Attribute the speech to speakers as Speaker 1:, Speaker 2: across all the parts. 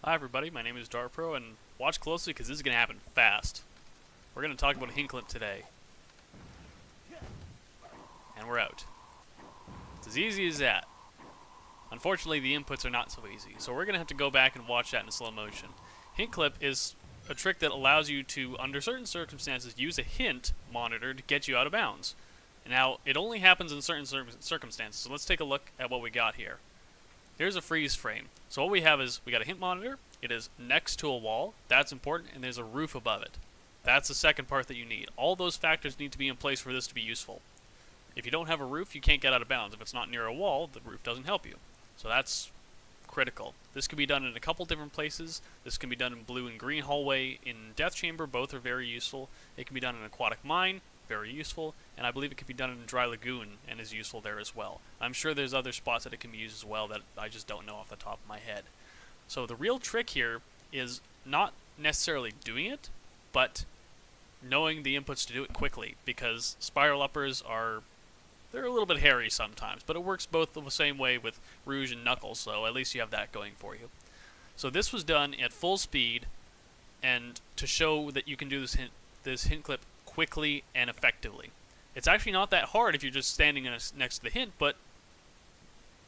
Speaker 1: Hi everybody, my name is Darpro, and watch closely because this is going to happen fast. We're going to talk about a hint clip today. And we're out. It's as easy as that. Unfortunately, the inputs are not so easy, so we're going to have to go back and watch that in slow motion. Hint clip is a trick that allows you to, under certain circumstances, use a hint monitor to get you out of bounds. Now, it only happens in certain circumstances, so let's take a look at what we got here. Here's a freeze frame. So what we have is, we got a hint monitor, it is next to a wall, that's important, and there's a roof above it. That's the second part that you need. All those factors need to be in place for this to be useful. If you don't have a roof, you can't get out of bounds. If it's not near a wall, the roof doesn't help you. So that's critical. This can be done in a couple different places. This can be done in blue and green hallway, in death chamber, both are very useful. It can be done in aquatic mine, very useful, and I believe it can be done in dry lagoon and is useful there as well. I'm sure there's other spots that it can be used as well that I just don't know off the top of my head. So the real trick here is not necessarily doing it, but knowing the inputs to do it quickly, because spiral uppers they're a little bit hairy sometimes, but it works both the same way with Rouge and Knuckles, so at least you have that going for you. So this was done at full speed, and to show that you can do this hint clip quickly and effectively. It's actually not that hard if you're just standing next to the hint, but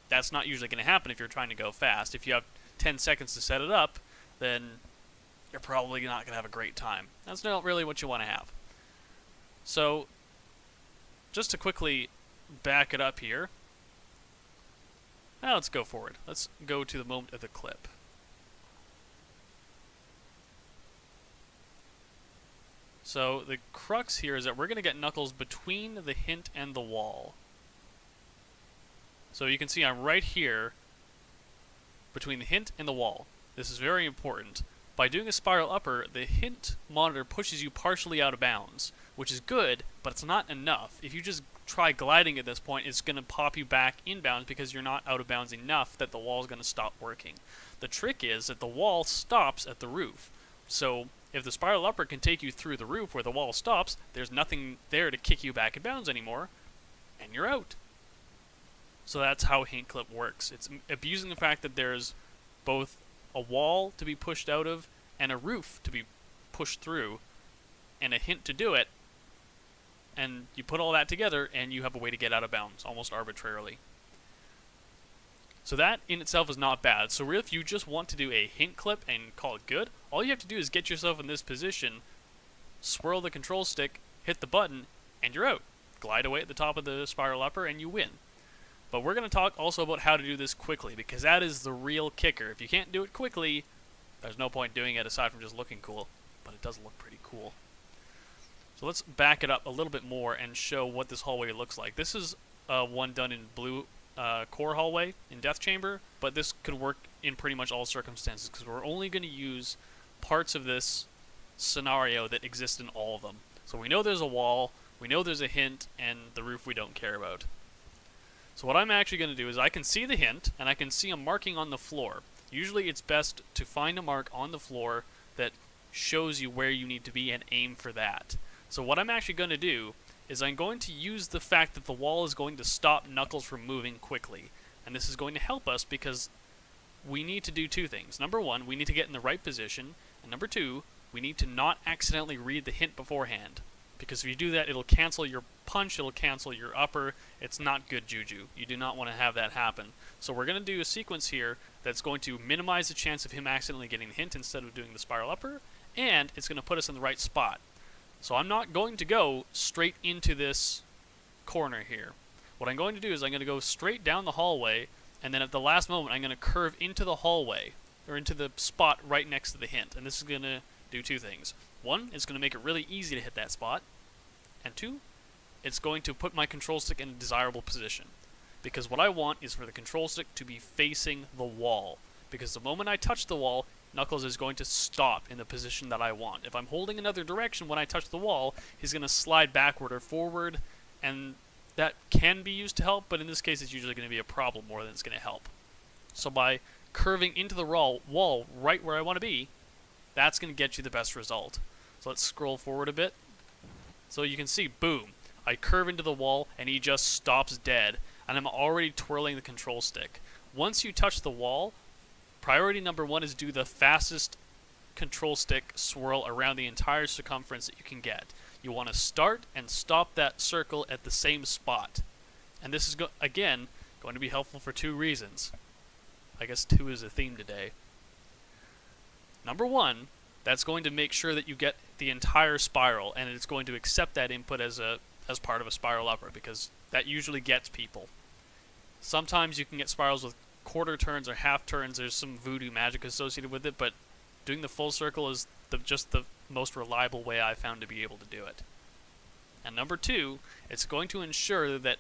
Speaker 1: that's not usually going to happen if you're trying to go fast. If you have 10 seconds to set it up, then you're probably not going to have a great time. That's not really what you want to have. So, just to quickly back it up here, now let's go forward. Let's go to the moment of the clip. So the crux here is that we're going to get Knuckles between the hint and the wall. So you can see I'm right here between the hint and the wall. This is very important. By doing a spiral upper, the hint monitor pushes you partially out of bounds, which is good, but it's not enough. If you just try gliding at this point, it's going to pop you back in bounds because you're not out of bounds enough that the wall is going to stop working. The trick is that the wall stops at the roof. So if the spiral upper can take you through the roof where the wall stops, there's nothing there to kick you back in bounds anymore, and you're out. So that's how hint clip works. It's abusing the fact that there's both a wall to be pushed out of and a roof to be pushed through, and a hint to do it, and you put all that together and you have a way to get out of bounds, almost arbitrarily. So that in itself is not bad. So if you just want to do a hint clip and call it good, all you have to do is get yourself in this position, swirl the control stick, hit the button, and you're out. Glide away at the top of the spiral upper and you win. But we're going to talk also about how to do this quickly, because that is the real kicker. If you can't do it quickly, there's no point doing it aside from just looking cool. But it does look pretty cool. So let's back it up a little bit more and show what this hallway looks like. This is one done in blue core hallway in death chamber, but this could work in pretty much all circumstances because we're only going to use parts of this scenario that exist in all of them. So we know there's a wall, we know there's a hint, and the roof we don't care about. So what I'm actually going to do is I can see the hint, and I can see a marking on the floor. Usually it's best to find a mark on the floor that shows you where you need to be and aim for that. So what I'm actually going to do is I'm going to use the fact that the wall is going to stop Knuckles from moving quickly. And this is going to help us because we need to do two things. Number one, we need to get in the right position. And number two, we need to not accidentally read the hint beforehand. Because if you do that, it'll cancel your punch, it'll cancel your upper. It's not good juju. You do not want to have that happen. So we're going to do a sequence here that's going to minimize the chance of him accidentally getting the hint instead of doing the spiral upper. And it's going to put us in the right spot. So I'm not going to go straight into this corner here. What I'm going to do is I'm going to go straight down the hallway, and then at the last moment I'm going to curve into the hallway, or into the spot right next to the hint. And this is going to do two things. One, it's going to make it really easy to hit that spot. And two, it's going to put my control stick in a desirable position. Because what I want is for the control stick to be facing the wall. Because the moment I touch the wall, Knuckles is going to stop in the position that I want. If I'm holding another direction when I touch the wall, he's going to slide backward or forward, and that can be used to help, but in this case it's usually going to be a problem more than it's going to help. So by curving into the wall right where I want to be, that's going to get you the best result. So let's scroll forward a bit. So you can see, boom, I curve into the wall and he just stops dead, and I'm already twirling the control stick. Once you touch the wall, priority number 1 is do the fastest control stick swirl around the entire circumference that you can get. You want to start and stop that circle at the same spot. And this is, again, going to be helpful for 2 reasons. I guess 2 is a theme today. Number 1, that's going to make sure that you get the entire spiral, and it's going to accept that input as part of a spiral upper, because that usually gets people. Sometimes you can get spirals with quarter turns or half turns. There's some voodoo magic associated with it, but doing the full circle is just the most reliable way I found to be able to do it. And number 2, it's going to ensure that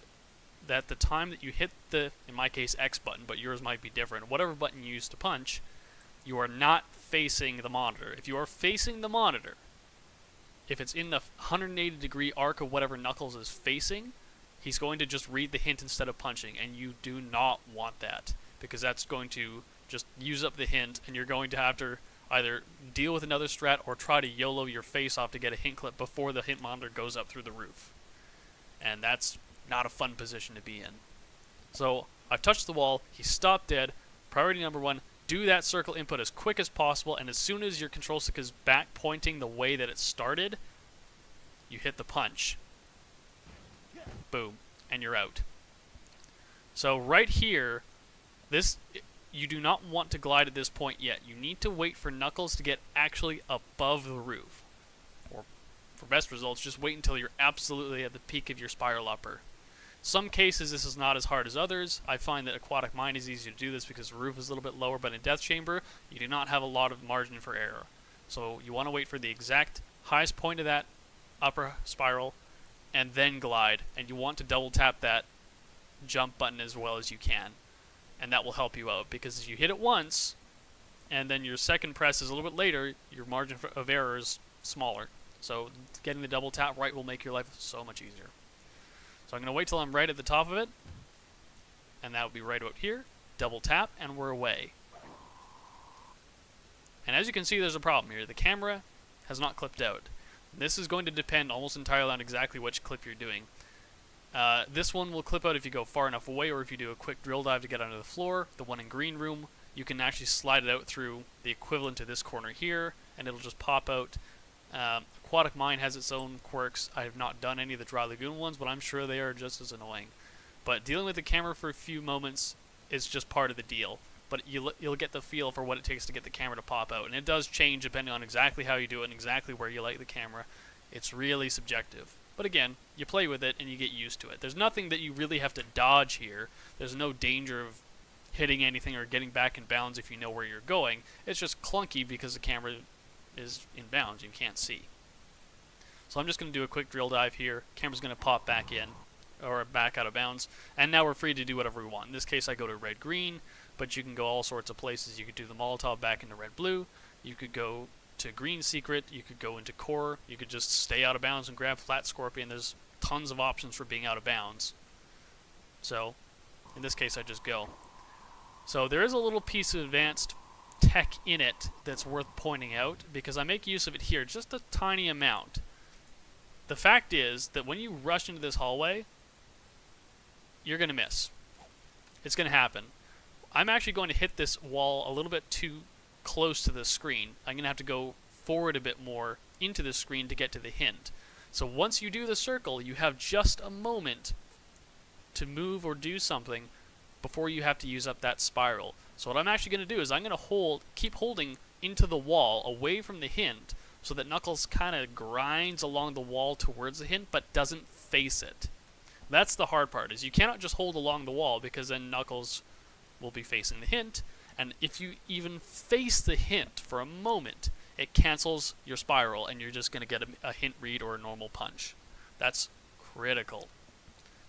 Speaker 1: the time that you hit the, in my case, X button, but yours might be different, whatever button you use to punch, you are not facing the monitor. If you are facing the monitor, if it's in the 180 degree arc of whatever Knuckles is facing, he's going to just read the hint instead of punching, and you do not want that, because that's going to just use up the hint, and you're going to have to either deal with another strat or try to YOLO your face off to get a hint clip before the hint monitor goes up through the roof. And that's not a fun position to be in. So I've touched the wall, he stopped dead. Priority number 1, do that circle input as quick as possible, and as soon as your control stick is back pointing the way that it started, you hit the punch. Boom, and you're out. So right here, you do not want to glide at this point yet. You need to wait for Knuckles to get actually above the roof. Or for best results, just wait until you're absolutely at the peak of your spiral upper. Some cases this is not as hard as others. I find that Aquatic Mine is easier to do this because the roof is a little bit lower, but in Death Chamber, you do not have a lot of margin for error. So you want to wait for the exact highest point of that upper spiral, and then glide. And you want to double tap that jump button as well as you can. And that will help you out, because if you hit it once, and then your second press is a little bit later, your margin of error is smaller. So getting the double tap right will make your life so much easier. So I'm going to wait till I'm right at the top of it, and that will be right about here. Double tap, and we're away. And as you can see, there's a problem here. The camera has not clipped out. This is going to depend almost entirely on exactly which clip you're doing. This one will clip out if you go far enough away, or if you do a quick drill dive to get under the floor. The one in green room, you can actually slide it out through the equivalent to this corner here, and it'll just pop out. Aquatic Mine has its own quirks. I have not done any of the Dry Lagoon ones, but I'm sure they are just as annoying. But dealing with the camera for a few moments is just part of the deal. But you'll get the feel for what it takes to get the camera to pop out. And it does change depending on exactly how you do it and exactly where you like the camera. It's really subjective. But again, you play with it and you get used to it. There's nothing that you really have to dodge here. There's no danger of hitting anything or getting back in bounds if you know where you're going. It's just clunky because the camera is in bounds. You can't see. So I'm just going to do a quick drill dive here. Camera's going to pop back in, or back out of bounds. And now we're free to do whatever we want. In this case, I go to red-green, but you can go all sorts of places. You could do the Molotov back into red-blue. You could go to green secret. You could go into core. You could just stay out of bounds and grab flat scorpion. There's tons of options for being out of bounds. So in this case, I just go. So there is a little piece of advanced tech in it that's worth pointing out, because I make use of it here, just a tiny amount. The fact is that when you rush into this hallway, you're going to miss. It's going to happen. I'm actually going to hit this wall a little bit too close to the screen. I'm going to have to go forward a bit more into the screen to get to the hint. So once you do the circle, you have just a moment to move or do something before you have to use up that spiral. So what I'm actually going to do is I'm going to keep holding into the wall away from the hint, so that Knuckles kind of grinds along the wall towards the hint, but doesn't face it. That's the hard part, is you cannot just hold along the wall, because then Knuckles will be facing the hint, and if you even face the hint for a moment, it cancels your spiral, and you're just going to get a hint read or a normal punch. That's critical.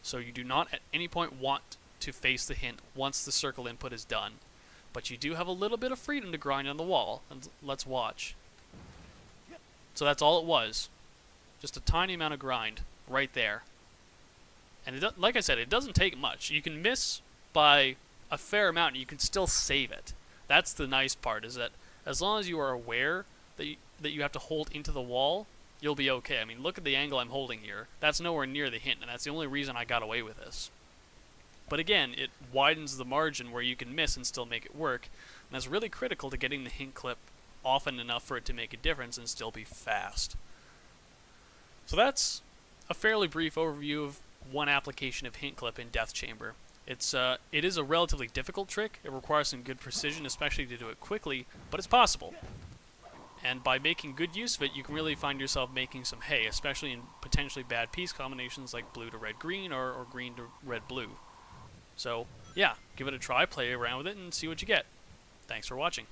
Speaker 1: So you do not at any point want to face the hint once the circle input is done. But you do have a little bit of freedom to grind on the wall, and let's watch. So that's all it was. Just a tiny amount of grind right there. And like I said, it doesn't take much. You can miss by a fair amount, and you can still save it. That's the nice part, is that as long as you are aware that you have to hold into the wall, you'll be okay. I mean, look at the angle I'm holding here. That's nowhere near the hint, and that's the only reason I got away with this. But again, it widens the margin where you can miss and still make it work. And that's really critical to getting the hint clip often enough for it to make a difference and still be fast. So that's a fairly brief overview of one application of hint clip in Death Chamber. It is a relatively difficult trick. It requires some good precision, especially to do it quickly, but it's possible. And by making good use of it, you can really find yourself making some hay, especially in potentially bad piece combinations like blue to red-green or green to red-blue. So, yeah, give it a try, play around with it, and see what you get. Thanks for watching.